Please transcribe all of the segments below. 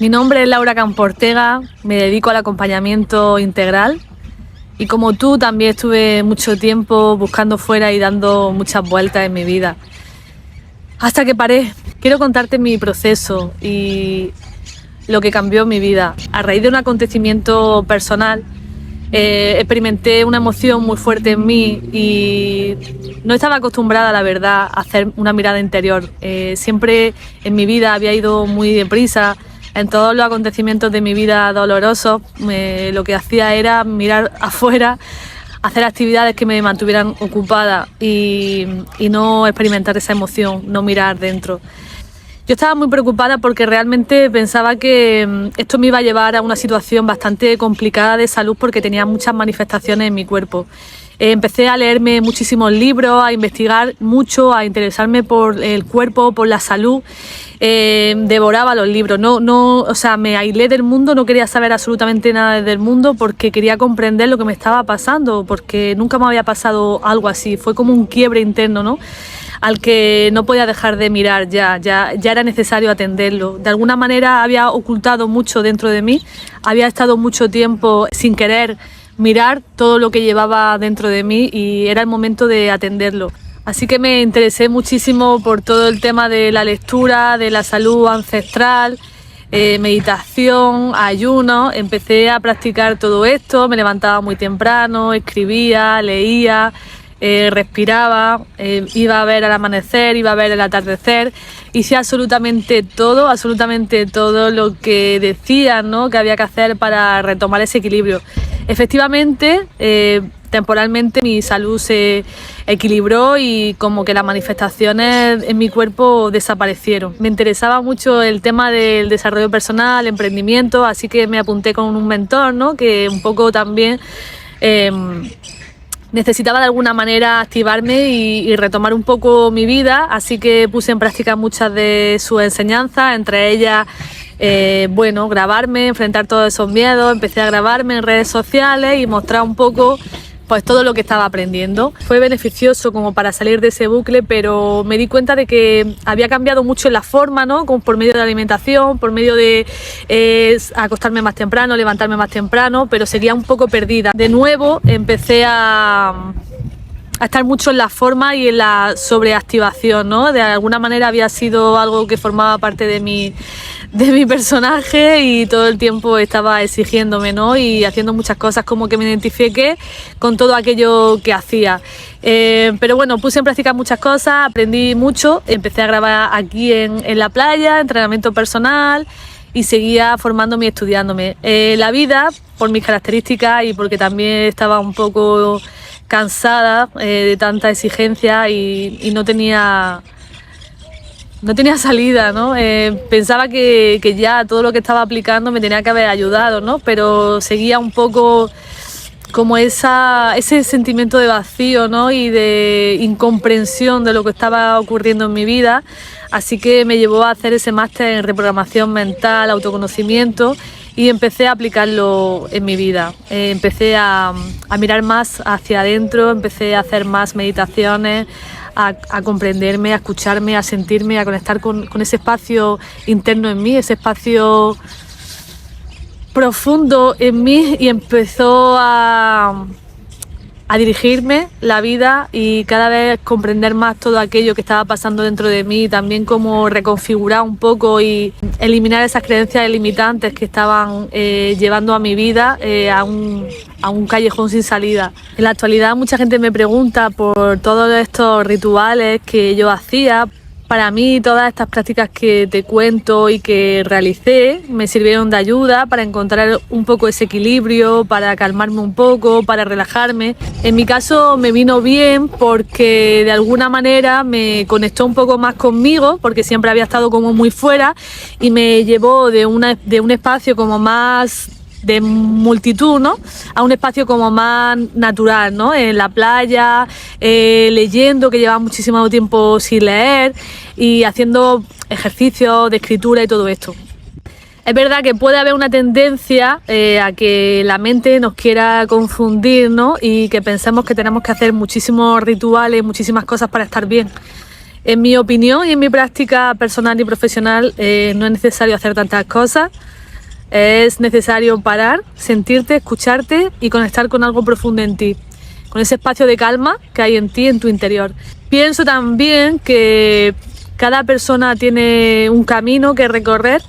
Mi nombre es Laura Campo Ortega, me dedico al acompañamiento integral y como tú también estuve mucho tiempo buscando fuera y dando muchas vueltas en mi vida. Hasta que paré. Quiero contarte mi proceso y lo que cambió mi vida. A raíz de un acontecimiento personal, experimenté una emoción muy fuerte en mí y no estaba acostumbrada, la verdad, a hacer una mirada interior. Siempre en mi vida había ido muy deprisa. En todos los acontecimientos de mi vida dolorosos, lo que hacía era mirar afuera, hacer actividades que me mantuvieran ocupada y no experimentar esa emoción, no mirar dentro. Yo estaba muy preocupada porque realmente pensaba que esto me iba a llevar a una situación bastante complicada de salud porque tenía muchas manifestaciones en mi cuerpo. Empecé a leerme muchísimos libros, a investigar mucho, a interesarme por el cuerpo, por la salud. Devoraba los libros, o sea, me aislé del mundo, no quería saber absolutamente nada del mundo porque quería comprender lo que me estaba pasando, porque nunca me había pasado algo así. Fue como un quiebre interno, ¿no?, al que no podía dejar de mirar, ya era necesario atenderlo. De alguna manera había ocultado mucho dentro de mí, había estado mucho tiempo sin querer mirar todo lo que llevaba dentro de mí y era el momento de atenderlo. Así que me interesé muchísimo por todo el tema de la lectura, de la salud ancestral, meditación, ayuno. Empecé a practicar todo esto, me levantaba muy temprano, escribía, leía, respiraba, iba a ver el amanecer, iba a ver el atardecer, hice absolutamente todo lo que decían, ¿no?, que había que hacer para retomar ese equilibrio. Efectivamente, temporalmente mi salud se equilibró y como que las manifestaciones en mi cuerpo desaparecieron. Me interesaba mucho el tema del desarrollo personal, emprendimiento, así que me apunté con un mentor, ¿no?, que un poco también necesitaba de alguna manera activarme y retomar un poco mi vida, así que puse en práctica muchas de sus enseñanzas, entre ellas grabarme, enfrentar todos esos miedos. Empecé a grabarme en redes sociales y mostrar un poco pues todo lo que estaba aprendiendo. Fue beneficioso como para salir de ese bucle, pero me di cuenta de que había cambiado mucho en la forma, ¿no?, como por medio de la alimentación, por medio de acostarme más temprano, levantarme más temprano, pero seguía un poco perdida. De nuevo empecé a estar mucho en la forma y en la sobreactivación, ¿no? De alguna manera había sido algo que formaba parte de mi personaje y todo el tiempo estaba exigiéndome, ¿no?, y haciendo muchas cosas, como que me identifiqué con todo aquello que hacía. Pero bueno, puse en práctica muchas cosas, aprendí mucho, empecé a grabar aquí en la playa, entrenamiento personal, y seguía formándome y estudiándome. La vida, por mis características y porque también estaba un poco cansada de tanta exigencia y no tenía salida, ¿no? Pensaba que ya todo lo que estaba aplicando me tenía que haber ayudado, ¿no?, pero seguía un poco como ese sentimiento de vacío, ¿no?, y de incomprensión de lo que estaba ocurriendo en mi vida. Así que me llevó a hacer ese máster en reprogramación mental, autoconocimiento, y empecé a aplicarlo en mi vida. Empecé a mirar más hacia adentro, empecé a hacer más meditaciones, a comprenderme, a escucharme, a sentirme, a conectar con ese espacio interno en mí, ese espacio profundo en mí, y empezó a dirigirme la vida y cada vez comprender más todo aquello que estaba pasando dentro de mí, también como reconfigurar un poco y eliminar esas creencias limitantes que estaban llevando a mi vida a un callejón sin salida. En la actualidad mucha gente me pregunta por todos estos rituales que yo hacía. Para mí todas estas prácticas que te cuento y que realicé me sirvieron de ayuda para encontrar un poco ese equilibrio, para calmarme un poco, para relajarme. En mi caso me vino bien porque de alguna manera me conectó un poco más conmigo, porque siempre había estado como muy fuera, y me llevó de un espacio como más de multitud, ¿no?, a un espacio como más natural, ¿no?, en la playa, leyendo, que llevaba muchísimo tiempo sin leer, y haciendo ejercicios de escritura y todo esto. Es verdad que puede haber una tendencia a que la mente nos quiera confundir, ¿no?, y que pensemos que tenemos que hacer muchísimos rituales, muchísimas cosas para estar bien. En mi opinión y en mi práctica personal y profesional no es necesario hacer tantas cosas. Es necesario parar, sentirte, escucharte y conectar con algo profundo en ti, con ese espacio de calma que hay en ti, en tu interior. Pienso también que cada persona tiene un camino que recorrer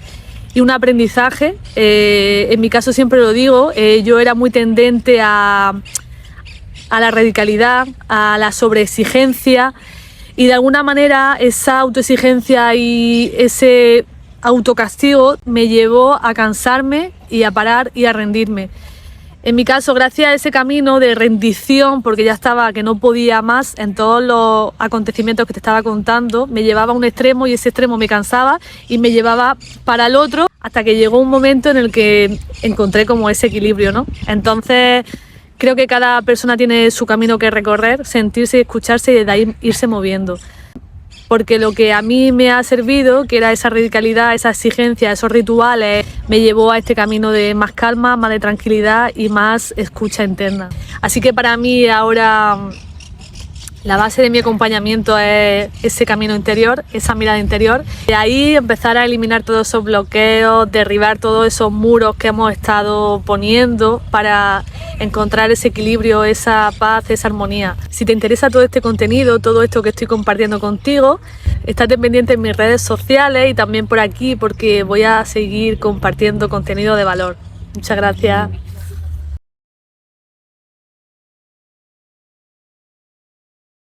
y un aprendizaje. En mi caso siempre lo digo, yo era muy tendente a la radicalidad, a la sobreexigencia, y de alguna manera esa autoexigencia y ese autocastigo me llevó a cansarme y a parar y a rendirme. En mi caso, gracias a ese camino de rendición, porque ya estaba que no podía más en todos los acontecimientos que te estaba contando, me llevaba a un extremo y ese extremo me cansaba y me llevaba para el otro, hasta que llegó un momento en el que encontré como ese equilibrio, ¿no? Entonces creo que cada persona tiene su camino que recorrer, sentirse y escucharse y desde ahí irse moviendo. Porque lo que a mí me ha servido, que era esa radicalidad, esa exigencia, esos rituales, me llevó a este camino de más calma, más de tranquilidad y más escucha interna. Así que para mí ahora la base de mi acompañamiento es ese camino interior, esa mirada interior. De ahí empezar a eliminar todos esos bloqueos, derribar todos esos muros que hemos estado poniendo para encontrar ese equilibrio, esa paz, esa armonía. Si te interesa todo este contenido, todo esto que estoy compartiendo contigo, estate pendiente en mis redes sociales y también por aquí, porque voy a seguir compartiendo contenido de valor. Muchas gracias.